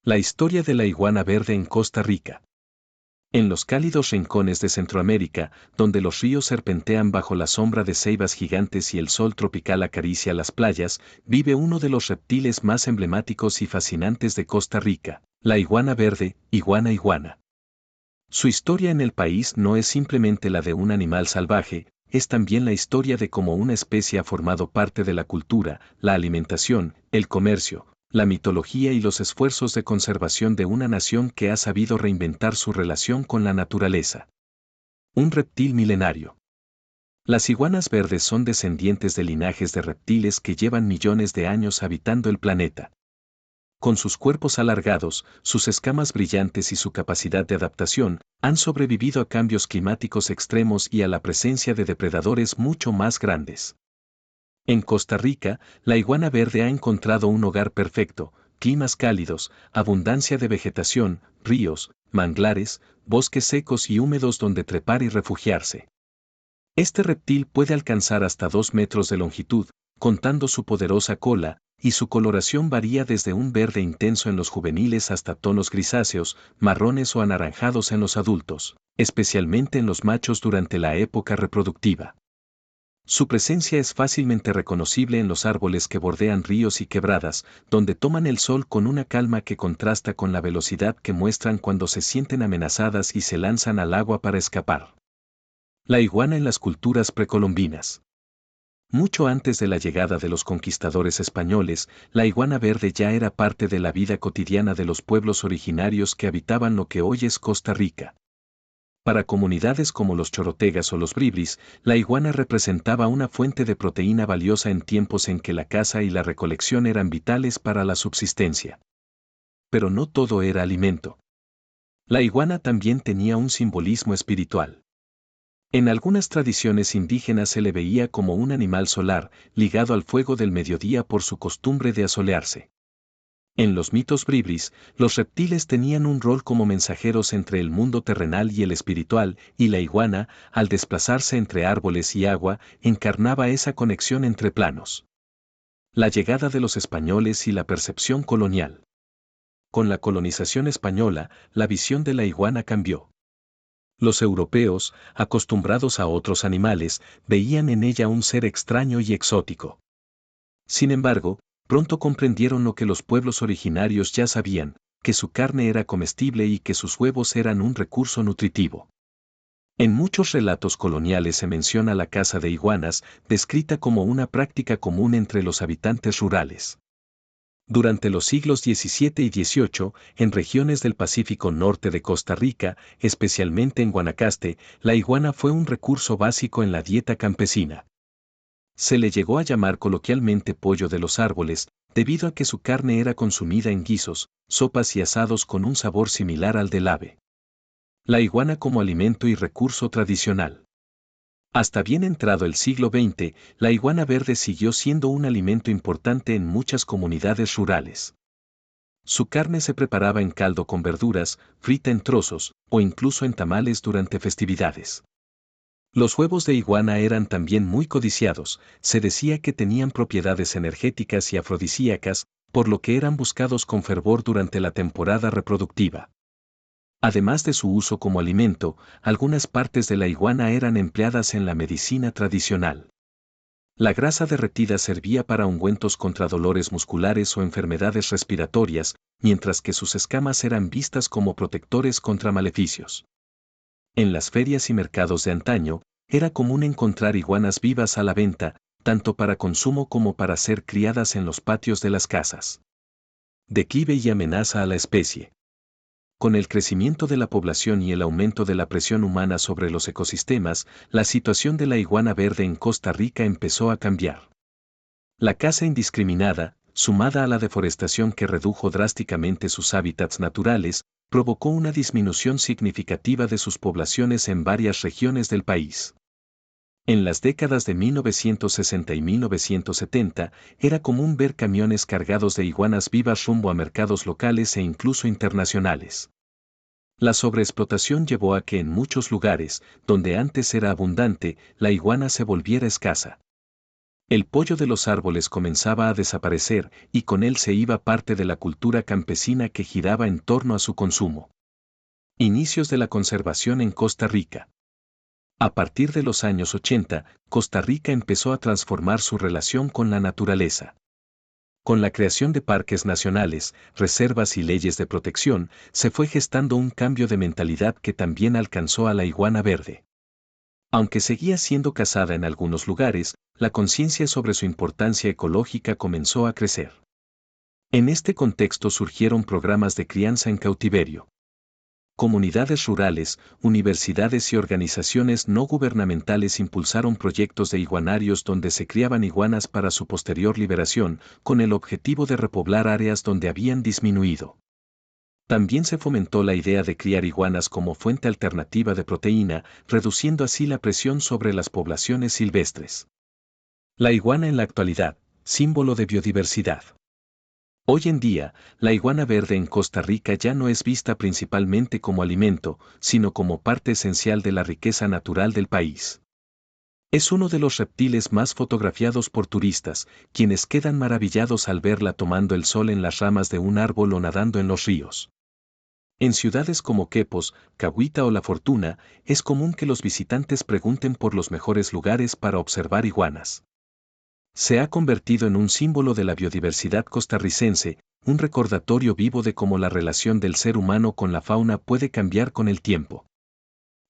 La historia de la iguana verde en Costa Rica. En los cálidos rincones de Centroamérica, donde los ríos serpentean bajo la sombra de ceibas gigantes y el sol tropical acaricia las playas, vive uno de los reptiles más emblemáticos y fascinantes de Costa Rica, la iguana verde, iguana iguana. Su historia en el país no es simplemente la de un animal salvaje, es también la historia de cómo una especie ha formado parte de la cultura, la alimentación, el comercio, la mitología y los esfuerzos de conservación de una nación que ha sabido reinventar su relación con la naturaleza. Un reptil milenario. Las iguanas verdes son descendientes de linajes de reptiles que llevan millones de años habitando el planeta. Con sus cuerpos alargados, sus escamas brillantes y su capacidad de adaptación, han sobrevivido a cambios climáticos extremos y a la presencia de depredadores mucho más grandes. En Costa Rica, la iguana verde ha encontrado un hogar perfecto, climas cálidos, abundancia de vegetación, ríos, manglares, bosques secos y húmedos donde trepar y refugiarse. Este reptil puede alcanzar hasta 2 metros de longitud, contando su poderosa cola, y su coloración varía desde un verde intenso en los juveniles hasta tonos grisáceos, marrones o anaranjados en los adultos, especialmente en los machos durante la época reproductiva. Su presencia es fácilmente reconocible en los árboles que bordean ríos y quebradas, donde toman el sol con una calma que contrasta con la velocidad que muestran cuando se sienten amenazadas y se lanzan al agua para escapar. La iguana en las culturas precolombinas. Mucho antes de la llegada de los conquistadores españoles, la iguana verde ya era parte de la vida cotidiana de los pueblos originarios que habitaban lo que hoy es Costa Rica. Para comunidades como los chorotegas o los bribris, la iguana representaba una fuente de proteína valiosa en tiempos en que la caza y la recolección eran vitales para la subsistencia. Pero no todo era alimento. La iguana también tenía un simbolismo espiritual. En algunas tradiciones indígenas se le veía como un animal solar, ligado al fuego del mediodía por su costumbre de asolearse. En los mitos bribris, los reptiles tenían un rol como mensajeros entre el mundo terrenal y el espiritual, y la iguana, al desplazarse entre árboles y agua, encarnaba esa conexión entre planos. La llegada de los españoles y la percepción colonial. Con la colonización española, la visión de la iguana cambió. Los europeos, acostumbrados a otros animales, veían en ella un ser extraño y exótico. Sin embargo, pronto comprendieron lo que los pueblos originarios ya sabían, que su carne era comestible y que sus huevos eran un recurso nutritivo. En muchos relatos coloniales se menciona la caza de iguanas, descrita como una práctica común entre los habitantes rurales. Durante los siglos XVII y XVIII, en regiones del Pacífico norte de Costa Rica, especialmente en Guanacaste, la iguana fue un recurso básico en la dieta campesina. Se le llegó a llamar coloquialmente pollo de los árboles, debido a que su carne era consumida en guisos, sopas y asados con un sabor similar al del ave. La iguana como alimento y recurso tradicional. Hasta bien entrado el siglo XX, la iguana verde siguió siendo un alimento importante en muchas comunidades rurales. Su carne se preparaba en caldo con verduras, frita en trozos, o incluso en tamales durante festividades. Los huevos de iguana eran también muy codiciados, se decía que tenían propiedades energéticas y afrodisíacas, por lo que eran buscados con fervor durante la temporada reproductiva. Además de su uso como alimento, algunas partes de la iguana eran empleadas en la medicina tradicional. La grasa derretida servía para ungüentos contra dolores musculares o enfermedades respiratorias, mientras que sus escamas eran vistas como protectores contra maleficios. En las ferias y mercados de antaño, era común encontrar iguanas vivas a la venta, tanto para consumo como para ser criadas en los patios de las casas. Declive y amenaza a la especie. Con el crecimiento de la población y el aumento de la presión humana sobre los ecosistemas, la situación de la iguana verde en Costa Rica empezó a cambiar. La caza indiscriminada, sumada a la deforestación que redujo drásticamente sus hábitats naturales, provocó una disminución significativa de sus poblaciones en varias regiones del país. En las décadas de 1960 y 1970, era común ver camiones cargados de iguanas vivas rumbo a mercados locales e incluso internacionales. La sobreexplotación llevó a que en muchos lugares, donde antes era abundante, la iguana se volviera escasa. El pollo de los árboles comenzaba a desaparecer y con él se iba parte de la cultura campesina que giraba en torno a su consumo. Inicios de la conservación en Costa Rica. A partir de los años 80, Costa Rica empezó a transformar su relación con la naturaleza. Con la creación de parques nacionales, reservas y leyes de protección, se fue gestando un cambio de mentalidad que también alcanzó a la iguana verde. Aunque seguía siendo cazada en algunos lugares, la conciencia sobre su importancia ecológica comenzó a crecer. En este contexto surgieron programas de crianza en cautiverio. Comunidades rurales, universidades y organizaciones no gubernamentales impulsaron proyectos de iguanarios donde se criaban iguanas para su posterior liberación, con el objetivo de repoblar áreas donde habían disminuido. También se fomentó la idea de criar iguanas como fuente alternativa de proteína, reduciendo así la presión sobre las poblaciones silvestres. La iguana en la actualidad, símbolo de biodiversidad. Hoy en día, la iguana verde en Costa Rica ya no es vista principalmente como alimento, sino como parte esencial de la riqueza natural del país. Es uno de los reptiles más fotografiados por turistas, quienes quedan maravillados al verla tomando el sol en las ramas de un árbol o nadando en los ríos. En ciudades como Quepos, Cahuita o La Fortuna, es común que los visitantes pregunten por los mejores lugares para observar iguanas. Se ha convertido en un símbolo de la biodiversidad costarricense, un recordatorio vivo de cómo la relación del ser humano con la fauna puede cambiar con el tiempo.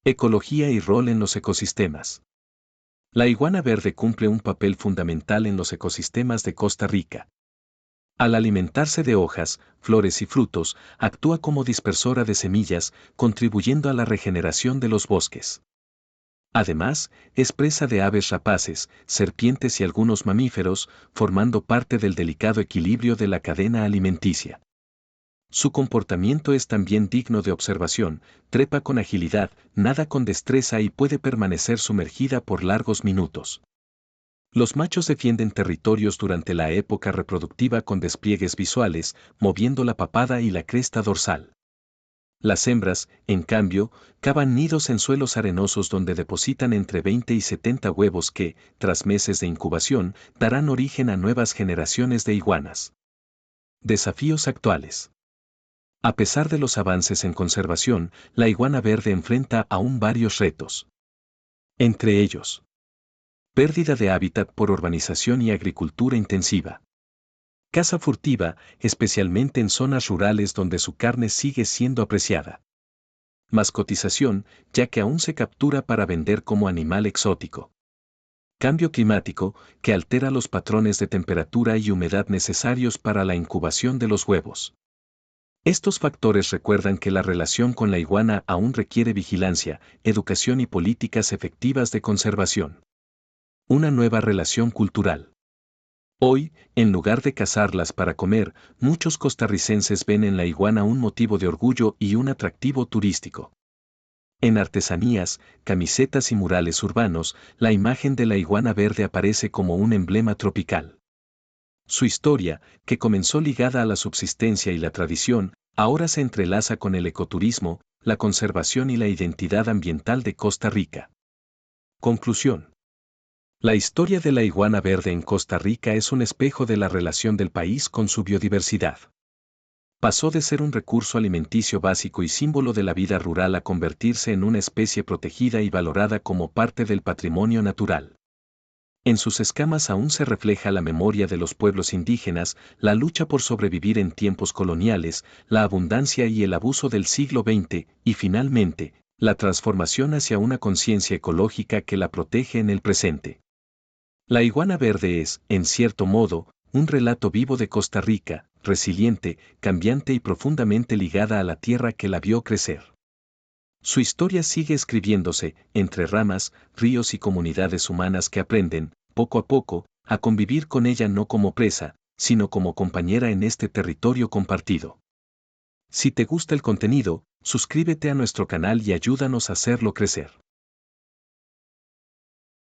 Ecología y rol en los ecosistemas. La iguana verde cumple un papel fundamental en los ecosistemas de Costa Rica. Al alimentarse de hojas, flores y frutos, actúa como dispersora de semillas, contribuyendo a la regeneración de los bosques. Además, es presa de aves rapaces, serpientes y algunos mamíferos, formando parte del delicado equilibrio de la cadena alimenticia. Su comportamiento es también digno de observación, trepa con agilidad, nada con destreza y puede permanecer sumergida por largos minutos. Los machos defienden territorios durante la época reproductiva con despliegues visuales, moviendo la papada y la cresta dorsal. Las hembras, en cambio, cavan nidos en suelos arenosos donde depositan entre 20 y 70 huevos que, tras meses de incubación, darán origen a nuevas generaciones de iguanas. Desafíos actuales. A pesar de los avances en conservación, la iguana verde enfrenta aún varios retos. Entre ellos, pérdida de hábitat por urbanización y agricultura intensiva. Caza furtiva, especialmente en zonas rurales donde su carne sigue siendo apreciada. Mascotización, ya que aún se captura para vender como animal exótico. Cambio climático, que altera los patrones de temperatura y humedad necesarios para la incubación de los huevos. Estos factores recuerdan que la relación con la iguana aún requiere vigilancia, educación y políticas efectivas de conservación. Una nueva relación cultural. Hoy, en lugar de cazarlas para comer, muchos costarricenses ven en la iguana un motivo de orgullo y un atractivo turístico. En artesanías, camisetas y murales urbanos, la imagen de la iguana verde aparece como un emblema tropical. Su historia, que comenzó ligada a la subsistencia y la tradición, ahora se entrelaza con el ecoturismo, la conservación y la identidad ambiental de Costa Rica. Conclusión. La historia de la iguana verde en Costa Rica es un espejo de la relación del país con su biodiversidad. Pasó de ser un recurso alimenticio básico y símbolo de la vida rural a convertirse en una especie protegida y valorada como parte del patrimonio natural. En sus escamas aún se refleja la memoria de los pueblos indígenas, la lucha por sobrevivir en tiempos coloniales, la abundancia y el abuso del siglo XX, y finalmente, la transformación hacia una conciencia ecológica que la protege en el presente. La iguana verde es, en cierto modo, un relato vivo de Costa Rica, resiliente, cambiante y profundamente ligada a la tierra que la vio crecer. Su historia sigue escribiéndose, entre ramas, ríos y comunidades humanas que aprenden, poco a poco, a convivir con ella no como presa, sino como compañera en este territorio compartido. Si te gusta el contenido, suscríbete a nuestro canal y ayúdanos a hacerlo crecer.